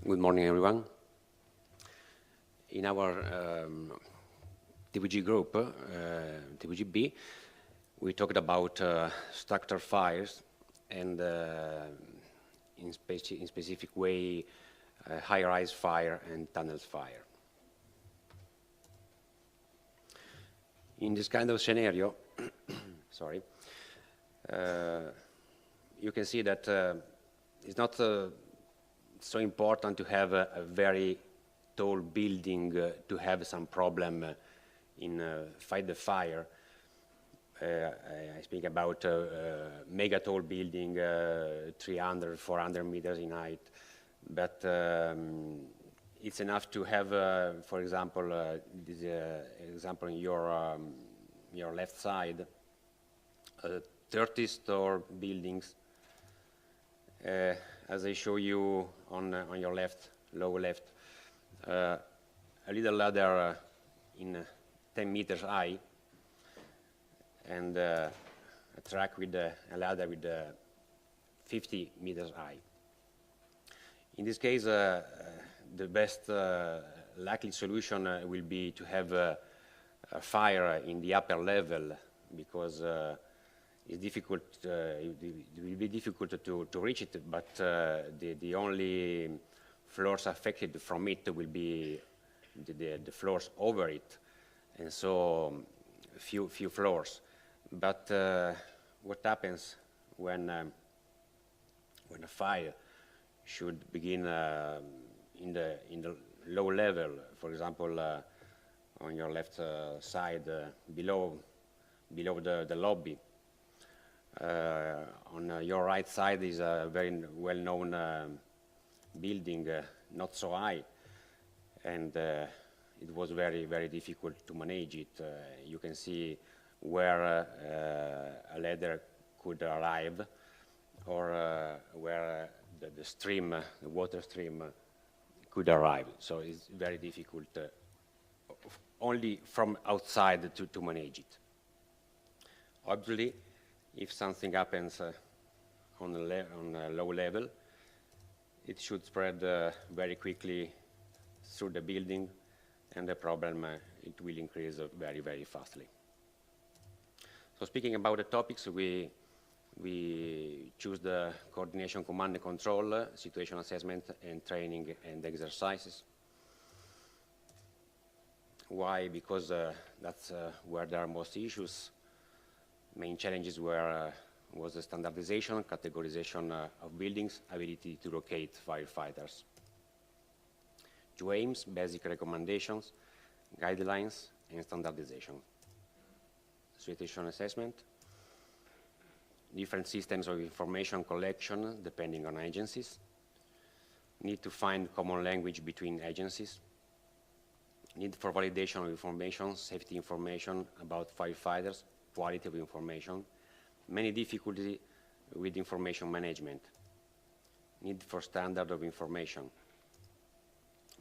Good morning, everyone. In our TVG group, TVGB, we talked about structure fires and in specific way, high-rise fire and tunnels fire. In this kind of scenario, sorry, you can see that it's not so important to have a very tall building to have some problem in fight the fire. I speak about mega tall building, 300, 400 meters in height, but it's enough to have, for example, this example in your left side, 30-story buildings. As I show you on your left, lower left, a little ladder in 10 meters high, and a track with a ladder with 50 meters high. In this case, the best likely solution will be to have a fire in the upper level, because it's difficult. It will be difficult to reach it, but the only floors affected from it will be the floors over it, and so few floors. But what happens when a fire should begin in the low level? For example, on your left side, below the lobby. On your right side is a very well-known building, not so high, and it was very, very difficult to manage it. You can see where a ladder could arrive, or where the stream, the water stream, could arrive. So it's very difficult only from outside to manage it. Obviously, if something happens on a low level, it should spread very quickly through the building, and the problem it will increase very, very fastly. So speaking about the topics, we choose the coordination, command and control, situation assessment, and training and exercises. Why? Because that's where there are most issues. Main challenges was the standardization, categorization of buildings, ability to locate firefighters. Two aims: basic recommendations, guidelines, and standardization. Situation assessment, different systems of information collection depending on agencies, need to find common language between agencies, need for validation of information, safety information about firefighters, quality of information, many difficulties with information management, need for standard of information,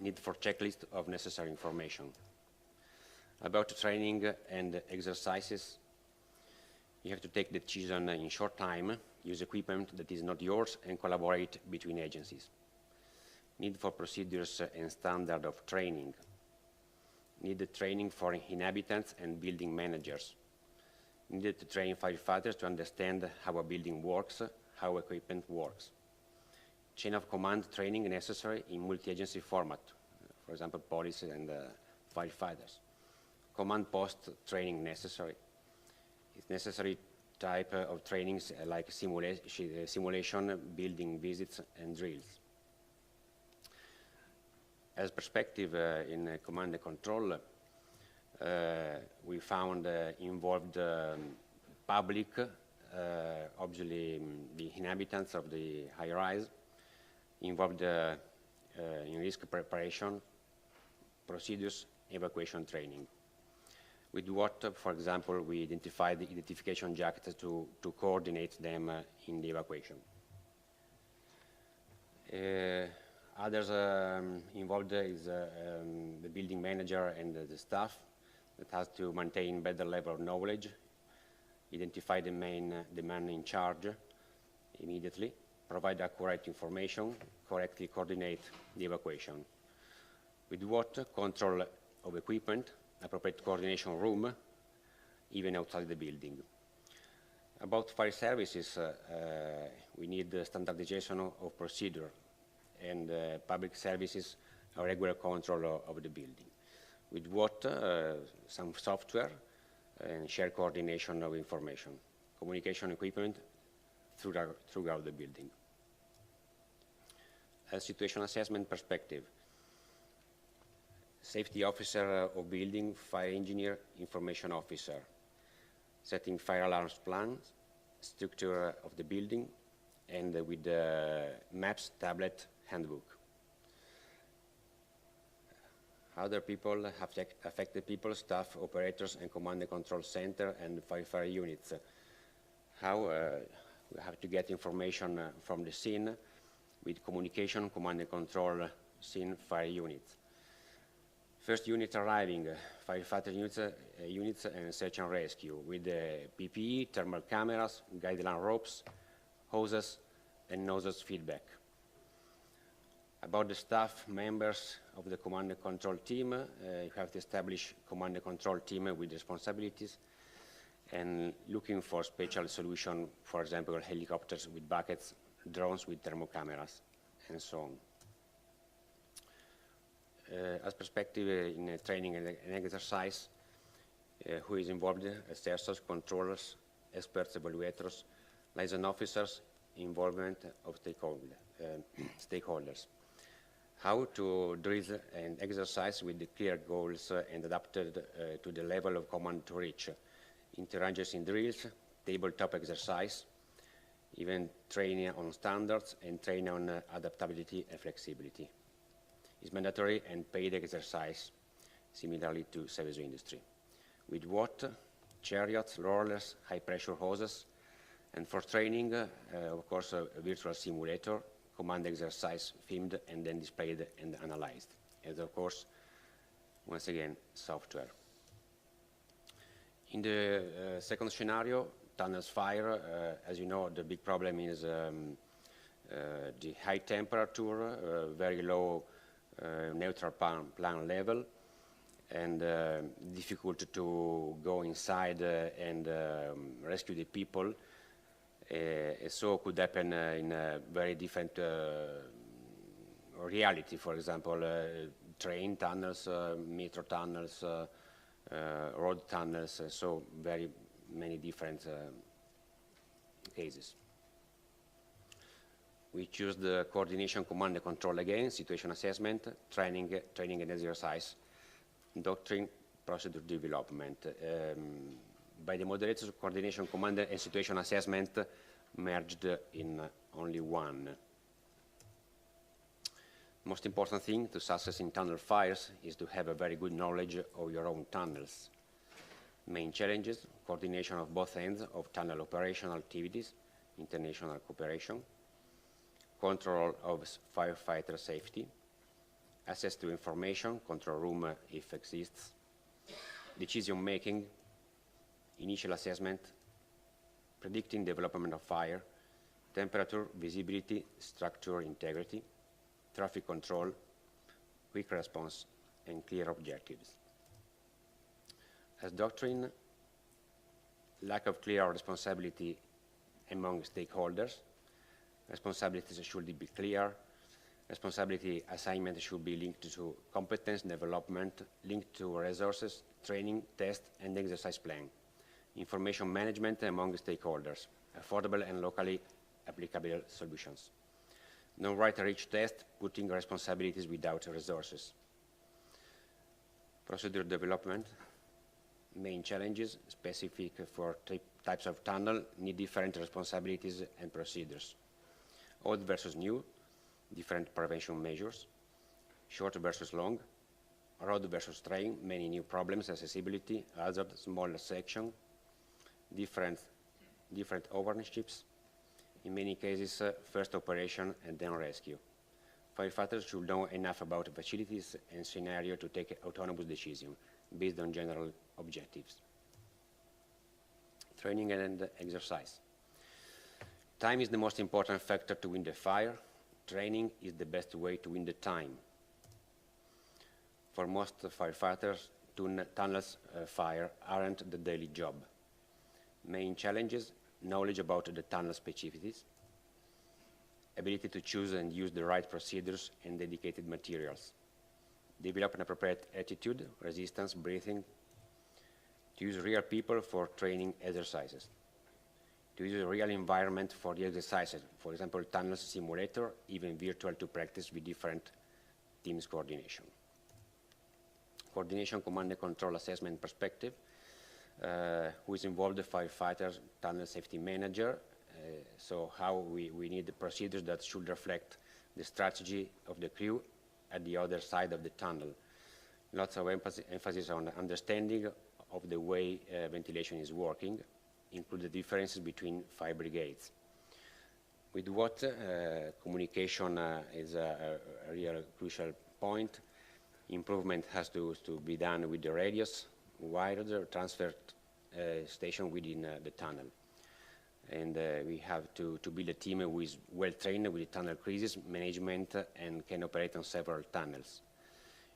need for checklist of necessary information. About training and exercises, you have to take the decision in short time, use equipment that is not yours, and collaborate between agencies. Need for procedures and standard of training. Need training for inhabitants and building managers. Needed to train firefighters to understand how a building works, how equipment works. Chain of command training necessary in multi-agency format, for example, police and firefighters. Command post training necessary. It's necessary type of trainings like simulation, building visits, and drills. As perspective in command and control, we found involved public, obviously the inhabitants of the high-rise, involved in risk preparation, procedures, evacuation training. With what, for example, we identified the identification jacket to coordinate them in the evacuation. Others involved is the building manager and the staff that has to maintain better level of knowledge, identify the man in charge immediately, provide accurate information, correctly coordinate the evacuation. With what? Control of equipment, appropriate coordination room, even outside the building. About fire services, we need standardization of procedure and public services, a regular control of the building. With what? Some software and shared coordination of information, communication equipment throughout the building. A situation assessment perspective. Safety officer of building, fire engineer, information officer. Setting fire alarms plans, structure of the building, and with the maps, tablet, handbook. Other people, affected people, staff, operators, and command and control center, and firefighter units. How we have to get information from the scene with communication, command and control, scene, fire units. First unit arriving, firefighter units and search and rescue with PPE, thermal cameras, guideline ropes, hoses, and nozzles feedback. About the staff members of the command and control team, you have to establish command and control team with responsibilities and looking for special solution, for example, helicopters with buckets, drones with thermal cameras, and so on. As perspective in training and exercise, who is involved? Assessors, controllers, experts, evaluators, liaison officers, involvement of stakeholders. How to drill and exercise with the clear goals and adapted to the level of command to reach. Interagency drills, tabletop exercise, even training on standards and training on adaptability and flexibility. Is mandatory and paid exercise, similarly to service industry. With what? Chariots, rollers, high-pressure hoses, and for training, of course, a virtual simulator, command exercise filmed and then displayed and analyzed. And of course, once again, software. In the second scenario, tunnels fire, as you know, the big problem is the high temperature, very low neutral plan level, and difficult to go inside and rescue the people. So could happen in a very different reality, for example, train tunnels, metro tunnels, road tunnels, so very many different cases. We choose the coordination, command and control again, situation assessment, training and exercise, doctrine, procedure development. By the moderators, coordination, command and situation assessment merged in only one. Most important thing to success in tunnel fires is to have a very good knowledge of your own tunnels. Main challenges, coordination of both ends of tunnel operational activities, international cooperation, control of firefighter safety, access to information, control room if exists, decision making, initial assessment, predicting development of fire, temperature, visibility, structure integrity, traffic control, quick response, and clear objectives. As doctrine, lack of clear responsibility among stakeholders. Responsibilities should be clear. Responsibility assignment should be linked to competence development, linked to resources, training, test, and exercise plan. Information management among stakeholders, affordable and locally applicable solutions. No right to reach test, putting responsibilities without resources. Procedure development. Main challenges, specific for types of tunnel, need different responsibilities and procedures. Old versus new, different prevention measures. Short versus long, road versus train, many new problems, accessibility, hazard, smaller section, different ownerships. In many cases, first operation and then rescue. Firefighters should know enough about facilities and scenario to take autonomous decisions based on general objectives. Training and exercise. Time is the most important factor to win the fire. Training is the best way to win the time. For most firefighters, tunnels fire aren't the daily job. Main challenges: knowledge about the tunnel specificities, ability to choose and use the right procedures and dedicated materials, develop an appropriate attitude, resistance, breathing, to use real people for training exercises, to use a real environment for the exercises, for example, tunnel simulator, even virtual, to practice with different teams coordination. Coordination, command and control assessment perspective, who is involved, the firefighters, tunnel safety manager, so how we need the procedures that should reflect the strategy of the crew at the other side of the tunnel. Lots of emphasis on understanding of the way ventilation is working, include the differences between fire brigades. With what communication is a real crucial point. Improvement has to be done with the radios, wired transfer station within the tunnel. And we have to build a team who is well trained with tunnel crisis management and can operate on several tunnels.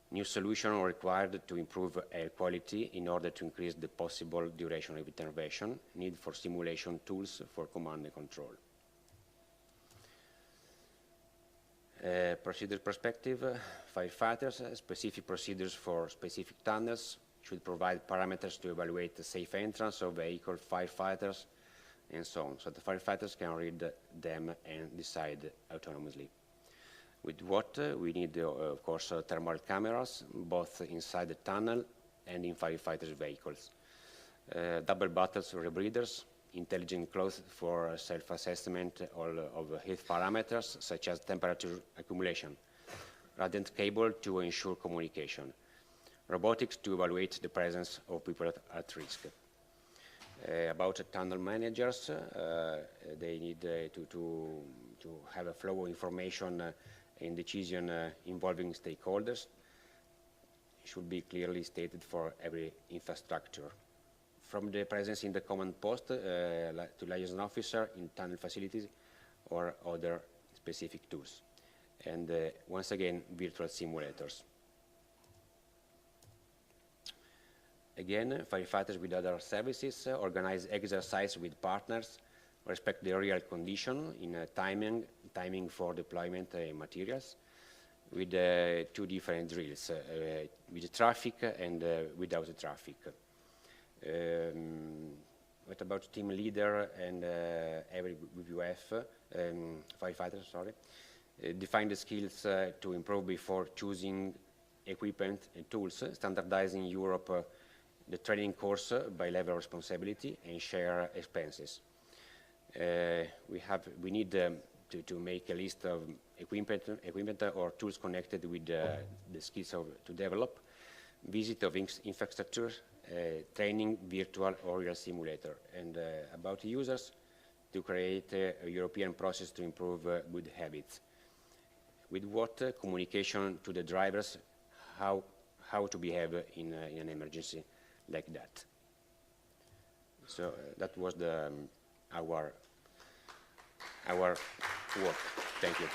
New solutions are required to improve air quality in order to increase the possible duration of intervention, need for simulation tools for command and control. Procedure perspective, firefighters, specific procedures for specific tunnels should provide parameters to evaluate the safe entrance of vehicle, firefighters, and so on, so the firefighters can read them and decide autonomously. With what we need, of course, thermal cameras, both inside the tunnel and in firefighters' vehicles. Double bottles rebreathers, intelligent clothes for self-assessment of health parameters, such as temperature accumulation. Radiant cable to ensure communication. Robotics to evaluate the presence of people at risk. About tunnel managers, they need to have a flow of information and decision involving stakeholders. It should be clearly stated for every infrastructure. From the presence in the command post to liaison officer in tunnel facilities or other specific tools. And once again, virtual simulators. Again, firefighters with other services organize exercise with partners, respect the real condition in timing for deployment materials, with two different drills, with traffic and without traffic. What about team leader and every WWF, firefighters, sorry, define the skills to improve before choosing equipment and tools, standardizing Europe the training course by level of responsibility and share expenses. We need to make a list of equipment or tools connected with the skills to develop, visit of infrastructure, training, virtual or real simulator, and about users, to create a European process to improve good habits. With what communication to the drivers, how to behave in an emergency like that. So that was our work. Thank you.